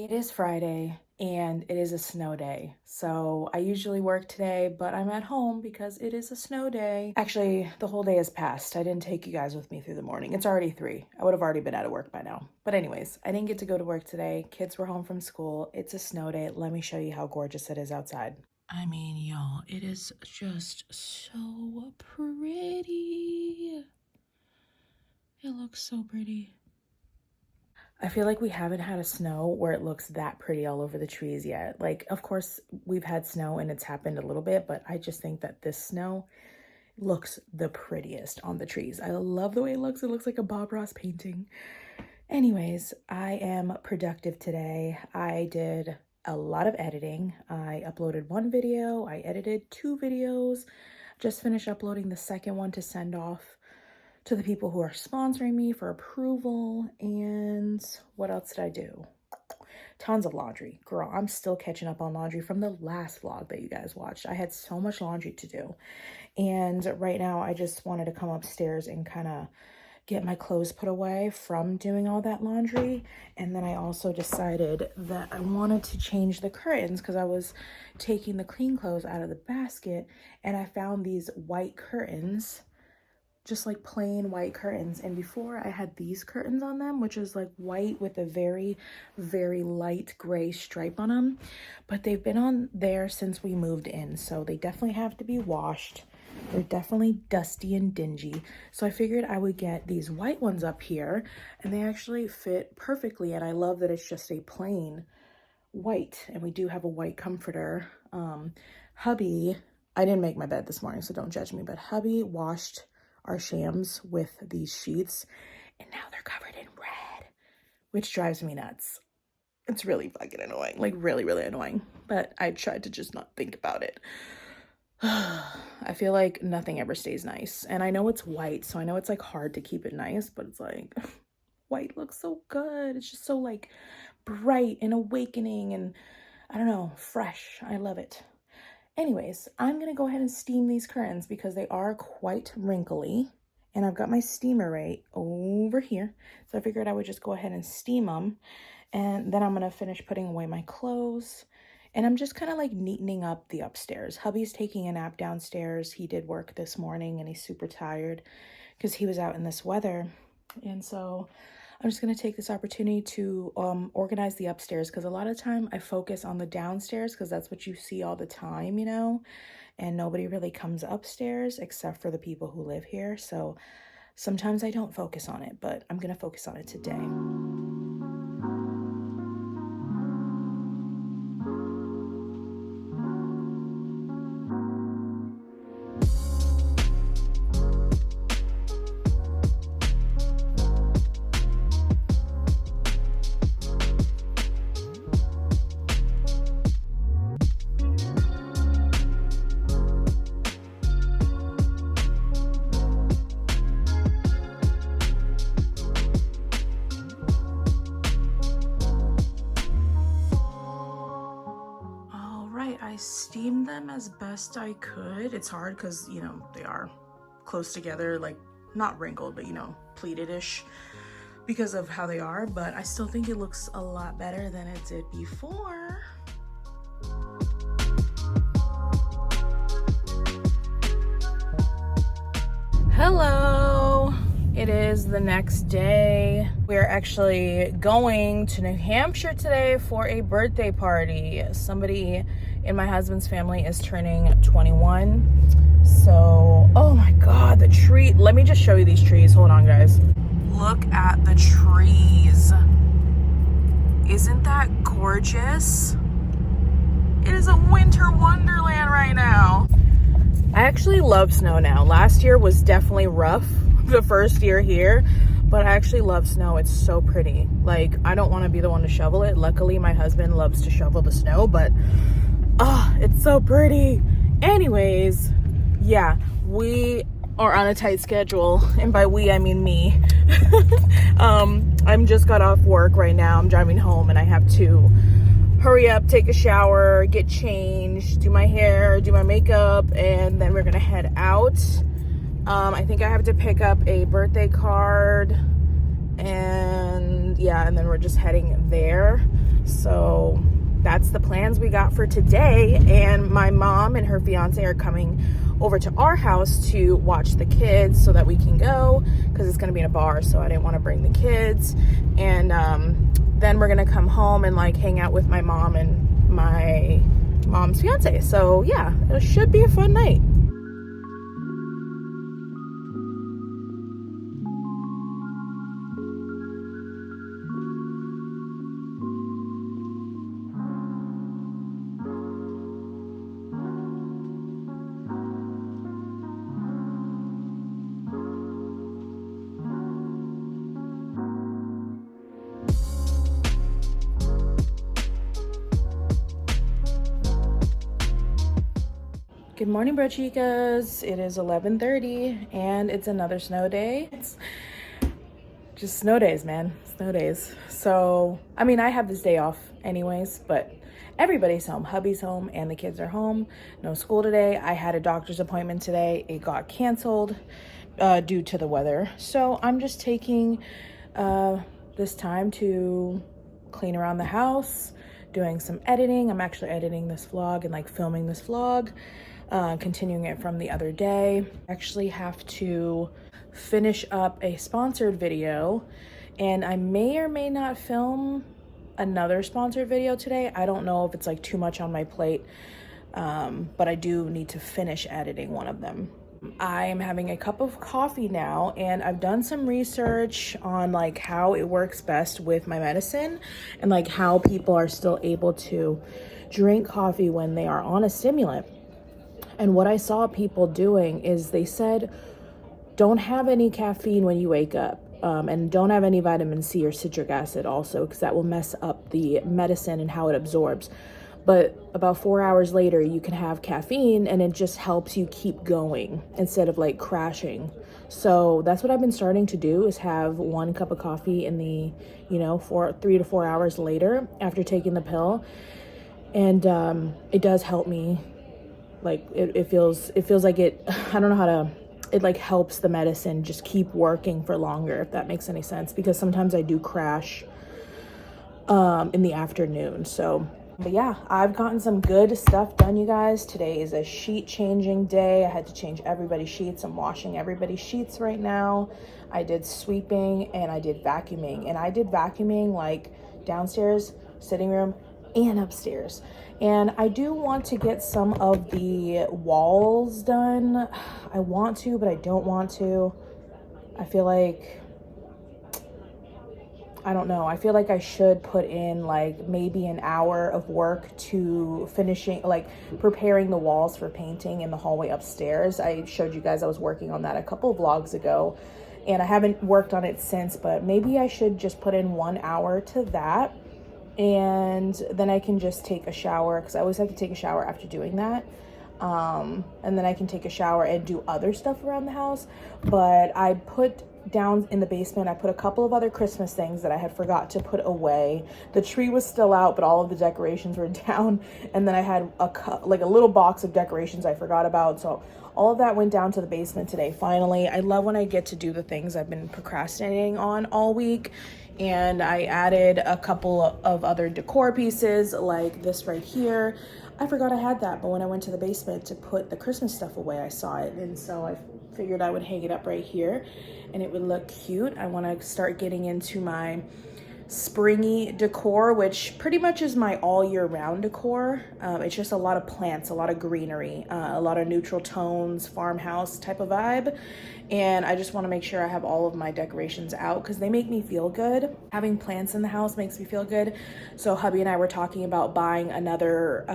It is Friday and it is a snow day. So I usually work today, but I'm at home because it is a snow day. Actually, the whole day has passed. I didn't take you guys with me through the morning. It's already 3. I would have already been out of work by now. But anyways, I didn't get to go to work today. Kids were home from school. It's a snow day. Let me show you how gorgeous it is outside. I mean, y'all, it is just so pretty. It looks so pretty. I feel like we haven't had a snow where it looks that pretty all over the trees yet. Like, of course, we've had snow and it's happened a little bit, but I just think that this snow looks the prettiest on the trees. I love the way it looks. It looks like a Bob Ross painting. Anyways, I am productive today. I did a lot of editing. I uploaded 1 video. I edited 2 videos. Just finished uploading the second one to send off to the people who are sponsoring me for approval. And what else did I do? Tons of laundry. Girl, I'm still catching up on laundry from the last vlog that you guys watched. I had so much laundry to do. And right now I just wanted to come upstairs and kind of get my clothes put away from doing all that laundry. And then I also decided that I wanted to change the curtains because I was taking the clean clothes out of the basket and I found these white curtains, just like plain white curtains. And before I had these curtains on them, which is like white with a very, very light gray stripe on them, but they've been on there since we moved in. So they definitely have to be washed. They're definitely dusty and dingy. So I figured I would get these white ones up here and they actually fit perfectly. And I love that it's just a plain white. And we do have a white comforter. Hubby, I didn't make my bed this morning, so don't judge me, but hubby washed our shams with these sheets and now they're covered in red, which drives me nuts. It's really fucking annoying, like really, really annoying, but I tried to just not think about it. I feel like nothing ever stays nice, and I know it's white, so I know it's like hard to keep it nice, but it's like white looks so good. It's just so like bright and awakening and I don't know, fresh. I love it. Anyways, I'm gonna go ahead and steam these curtains because they are quite wrinkly and I've got my steamer right over here. So I figured I would just go ahead and steam them and then I'm gonna finish putting away my clothes. And I'm just kind of like neatening up the upstairs. Hubby's taking a nap downstairs. He did work this morning and he's super tired because he was out in this weather. And so I'm just going to take this opportunity to organize the upstairs because a lot of time I focus on the downstairs because that's what you see all the time, you know, and nobody really comes upstairs except for the people who live here. So sometimes I don't focus on it, but I'm going to focus on it today. I steamed them as best I could. It's hard because, you know, they are close together, like not wrinkled, but, you know, pleated-ish because of how they are. But I still think it looks a lot better than it did before. Hello. It is the next day. We're actually going to New Hampshire today for a birthday party. Somebody in my husband's family is turning 21. So, oh my God, the tree. Let me just show you these trees. Hold on, guys. Look at the trees. Isn't that gorgeous? It is a winter wonderland right now. I actually love snow now. Last year was definitely rough, the first year here, but I actually love snow. It's so pretty. Like, I don't want to be the one to shovel it. Luckily, my husband loves to shovel the snow, but it's so pretty. Anyways, yeah, we are on a tight schedule, and by we, I mean me. I'm just got off work right now. I'm driving home, and I have to hurry up, take a shower, get changed, do my hair, do my makeup, and then we're gonna head out. I think I have to pick up a birthday card, and yeah, and then we're just heading there. So that's the plans we got for today. And my mom and her fiance are coming over to our house to watch the kids so that we can go, because it's going to be in a bar, so I didn't want to bring the kids. And then we're going to come home and like hang out with my mom and my mom's fiance. So yeah, it should be a fun night. Good morning, BROCHIKAS. It is 11:30 and it's another snow day. It's just snow days, man. Snow days. So, I mean, I have this day off anyways, but everybody's home. Hubby's home and the kids are home. No school today. I had a doctor's appointment today. It got canceled due to the weather. So I'm just taking this time to clean around the house, doing some editing. I'm actually editing this vlog and like filming this vlog. Continuing it from the other day. I actually have to finish up a sponsored video, and I may or may not film another sponsored video today. I don't know if it's like too much on my plate, but I do need to finish editing one of them. I am having a cup of coffee now, and I've done some research on like how it works best with my medicine and like how people are still able to drink coffee when they are on a stimulant. And what I saw people doing is they said, don't have any caffeine when you wake up, and don't have any vitamin C or citric acid also, because that will mess up the medicine and how it absorbs. But about 4 hours later, you can have caffeine and it just helps you keep going instead of like crashing. So that's what I've been starting to do, is have 1 cup of coffee in the, 3 to 4 hours later after taking the pill. And it does help me. Like it feels like it, I don't know how to, it like helps the medicine just keep working for longer, if that makes any sense, because sometimes I do crash in the afternoon. So, but yeah, I've gotten some good stuff done, you guys. Today is a sheet changing day. I had to change everybody's sheets. I'm washing everybody's sheets right now. I did sweeping and I did vacuuming, and I did vacuuming like downstairs, sitting room, and upstairs. And I do want to get some of the walls done. I want to, but I don't want to. I feel like, I don't know. I feel like I should put in like maybe an hour of work to finishing, like preparing the walls for painting in the hallway upstairs. I showed you guys I was working on that a couple of vlogs ago, and I haven't worked on it since, but maybe I should just put in 1 hour to that. And then I can just take a shower, because I always have to take a shower after doing that. And then I can take a shower and do other stuff around the house. But I put down in the basement, I put a couple of other Christmas things that I had forgot to put away. The tree was still out, but all of the decorations were down. And then I had like a little box of decorations I forgot about. So all of that went down to the basement today, finally. I love when I get to do the things I've been procrastinating on all week. And I added a couple of other decor pieces like this right here. I forgot I had that, but when I went to the basement to put the Christmas stuff away, I saw it. And so I figured I would hang it up right here and it would look cute. I want to start getting into my springy decor, which pretty much is my all year round decor. It's just a lot of plants, a lot of greenery, a lot of neutral tones, farmhouse type of vibe. And I just want to make sure I have all of my decorations out because they make me feel good. Having plants in the house makes me feel good. So hubby and I were talking about buying another,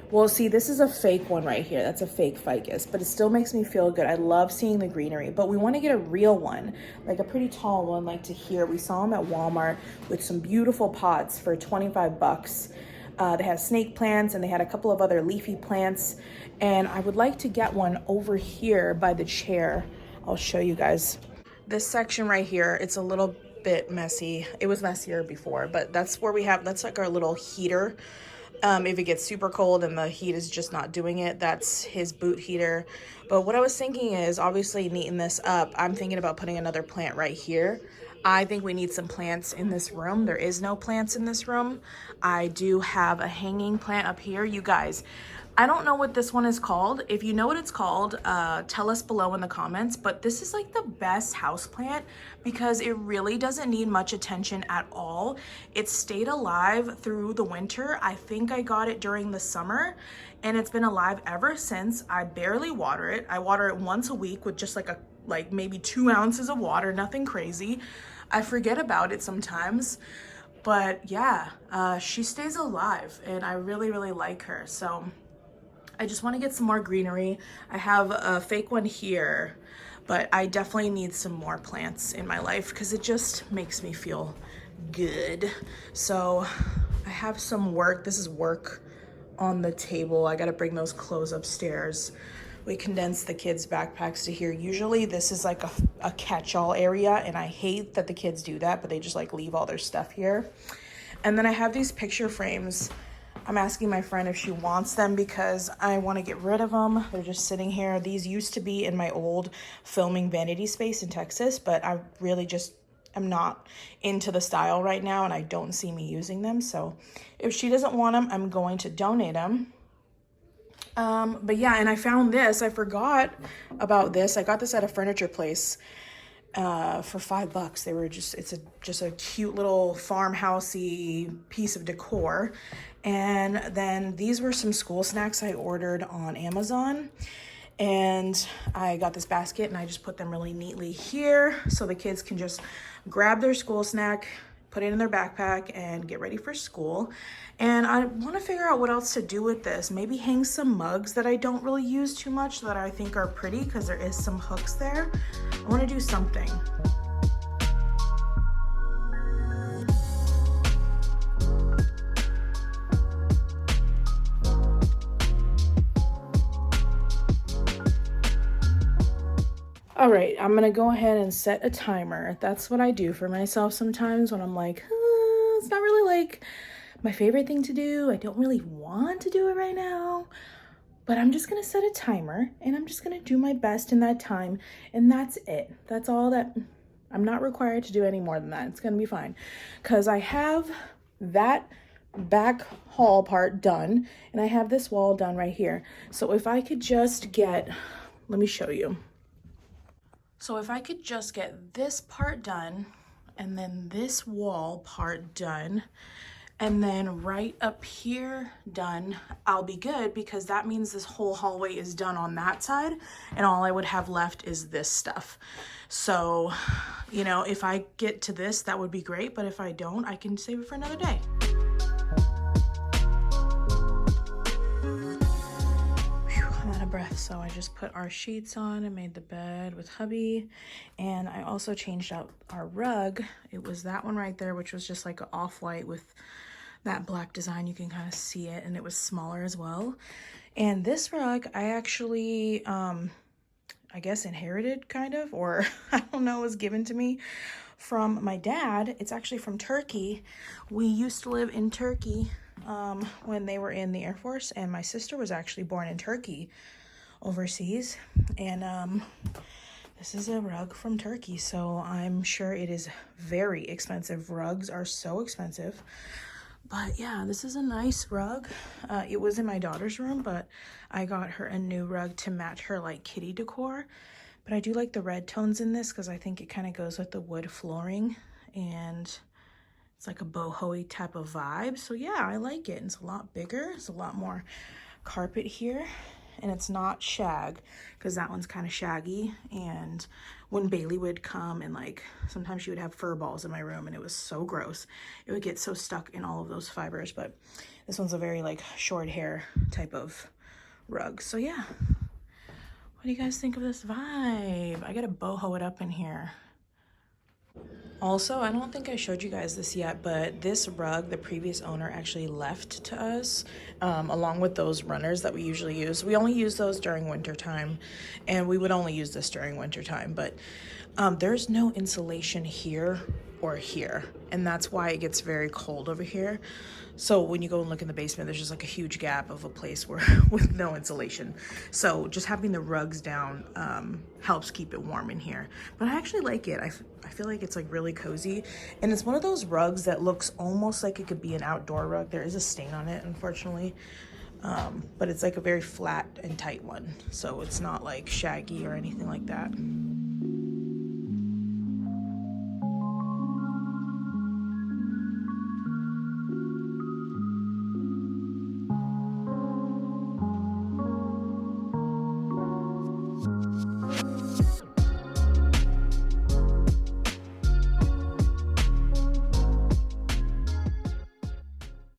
well, see, this is a fake one right here. That's a fake ficus, but it still makes me feel good. I love seeing the greenery, but we want to get a real one, like a pretty tall one, like to here. We saw them at Walmart with some beautiful pots for 25 bucks. They have snake plants and they had a couple of other leafy plants. And I would like to get one over here by the chair. I'll show you guys. This section right here, it's a little bit messy. It was messier before, but that's where we have, that's like our little heater. If it gets super cold and the heat is just not doing it, that's his boot heater. But what I was thinking is obviously neaten this up. I'm thinking about putting another plant right here. I think we need some plants in this room. There is no plants in this room. I do have a hanging plant up here. You guys, I don't know what this one is called. If you know what it's called, tell us below in the comments, but this is like the best house plant because it really doesn't need much attention at all. It stayed alive through the winter. I think I got it during the summer and it's been alive ever since. I barely water it. I water it once a week with just like maybe 2 ounces of water, nothing crazy. I forget about it sometimes, but yeah, she stays alive and I really, really like her. So I just want to get some more greenery. I have a fake one here, but I definitely need some more plants in my life because it just makes me feel good. So I have some work. This is work on the table. I got to bring those clothes upstairs. We condensed the kids' backpacks to here. Usually this is like a catch-all area, and I hate that the kids do that, but they just like leave all their stuff here. And then I have these picture frames. I'm asking my friend if she wants them because I want to get rid of them. They're just sitting here. These used to be in my old filming vanity space in Texas, but I really just am not into the style right now, and I don't see me using them. So if she doesn't want them, I'm going to donate them. But yeah, and I found this. I forgot about this. I got this at a furniture place for $5. They were just a cute little farmhousey piece of decor. And then these were some school snacks I ordered on Amazon. And I got this basket and I just put them really neatly here so the kids can just grab their school snack, put it in their backpack, and get ready for school. And I want to figure out what else to do with this. Maybe hang some mugs that I don't really use too much that I think are pretty because there is some hooks there. I want to do something. All right, I'm gonna go ahead and set a timer. That's what I do for myself sometimes when I'm like, it's not really like my favorite thing to do. I don't really want to do it right now, but I'm just gonna set a timer and I'm just gonna do my best in that time, and that's it. That's all that I'm not required to do any more than that. It's gonna be fine because I have that back hall part done and I have this wall done right here. So if I could just get, let me show you. So if I could just get this part done and then this wall part done and then right up here done, I'll be good because that means this whole hallway is done on that side and all I would have left is this stuff. So, you know, if I get to this, that would be great, but if I don't, I can save it for another day. Breath. So I just put our sheets on and made the bed with hubby, and I also changed out our rug. It was that one right there, which was just like an off-white with that black design. You can kind of see it, and it was smaller as well. And this rug I actually I guess inherited kind of, or I don't know, was given to me from my dad. It's actually from Turkey. We used to live in Turkey when they were in the Air Force, and my sister was actually born in Turkey overseas, and this is a rug from Turkey, so I'm sure it is very expensive. Rugs are so expensive, but yeah, this is a nice rug. It was in my daughter's room, but I got her a new rug to match her like kitty decor. But I do like the red tones in this because I think it kind of goes with the wood flooring, and it's like a boho-y type of vibe. So yeah, I like it. It's a lot bigger. It's a lot more carpet here, and it's not shag because that one's kind of shaggy. And when Bailey would come and like sometimes she would have fur balls in my room and it was so gross. It would get so stuck in all of those fibers. But this one's a very like short hair type of rug. So yeah, what do you guys think of this vibe? I gotta boho it up in here. Also, I don't think I showed you guys this yet, but this rug, the previous owner actually left to us, along with those runners that we usually use. We only use those during winter time, and we would only use this during winter time, but there's no insulation here or here, and that's why it gets very cold over here. So when you go and look in the basement, there's just like a huge gap of a place where with no insulation. So just having the rugs down helps keep it warm in here. But I actually like it. I feel like it's like really cozy, and it's one of those rugs that looks almost like it could be an outdoor rug. There is a stain on it, unfortunately, but it's like a very flat and tight one, so it's not like shaggy or anything like that.